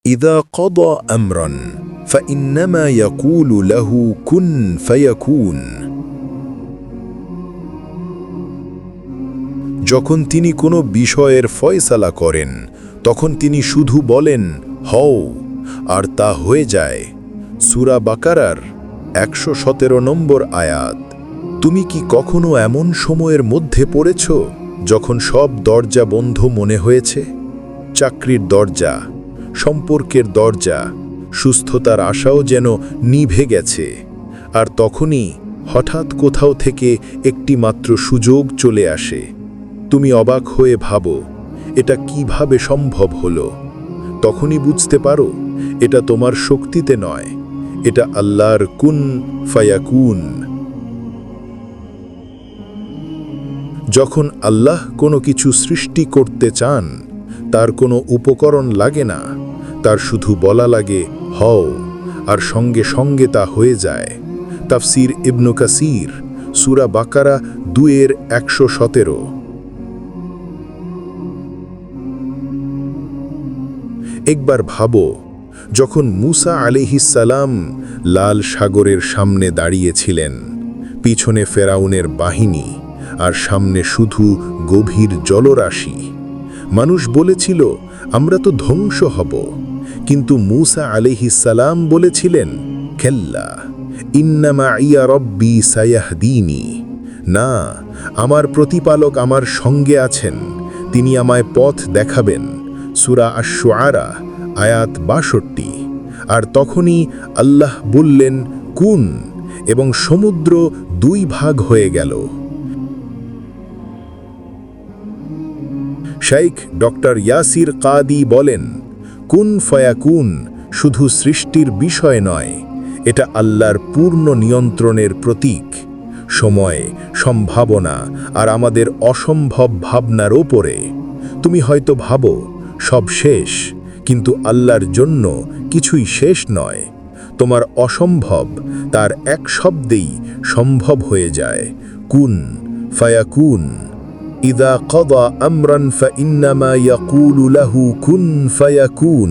إذا قضى أمرا فإنما يقول له كن فيكون। যখন তিনি কোনো বিষয়ের ফয়সালা করেন তখন তিনি শুধু বলেন হও, আর তা হয়ে যায়। সূরা বাকারার 117 নম্বর আয়াত। তুমি কি কখনো এমন সময়ের মধ্যে পড়েছ যখন সব দরজা বন্ধ মনে হয়েছে? চাকরির দরজা, সম্পর্কের দরজা, সুস্থতার আশাও যেন নিভে গেছে, আর তখনই হঠাৎ কোথাও থেকে একটি মাত্র সুযোগ চলে আসে। তুমি অবাক হয়ে ভাবো, এটা কিভাবে সম্ভব হলো? তখনই বুঝতে পারো এটা তোমার শক্তিতে নয়, এটা আল্লাহর কুন ফায়াকুন। যখন আল্লাহ কোনো কিছু সৃষ্টি করতে চান, তার কোনো উপকরণ লাগে না, তার শুধু বলা লাগে হও, আর সঙ্গে সঙ্গে তা হয়ে যায়। তাফসির ইবনে কাসির, সূরা বাকারা 2:117। একবার ভাবো, যখন মূসা আলাইহিস সালাম লাল সাগরের সামনে দাঁড়িয়েছিলেন, পিছনে ফেরাউনের বাহিনী আর সামনে শুধু গভীর জলরাশি। মানুষ বলেছিল আমরা তো ধ্বংস হব, কিন্তু মূসা আলাইহিস সালাম বলেছিলেন কাল্লা ইন্না মাইয়া রব্বি সায়াহদিনী। না, আমার প্রতিপালক আমার সঙ্গে আছেন, তিনি আমায় পথ দেখাবেন। সূরা আশ-শুআরা আয়াত 62। আর তখনই আল্লাহ বললেন কুন, এবং সমুদ্র 2 ভাগ হয়ে গেল। শাইখ ডক্টর ইয়াসির কাদি বলেন, কুন ফায়াকুন শুধু সৃষ্টির বিষয় নয়, এটা আল্লাহর পূর্ণ নিয়ন্ত্রণের প্রতীক। সময়, সম্ভাবনা আর আমাদের অসম্ভব ভাবনার ওপরে। তুমি হয়তো ভাবো সব শেষ, কিন্তু আল্লাহর জন্য কিছুই শেষ নয়। তোমার অসম্ভব তার এক শব্দেই সম্ভব হয়ে যায়। কুন ফায়াকুন। ইদা কদা আমরান ফাইন্নামা ইয়াকুলু লাহু কুন ফায়াকুন।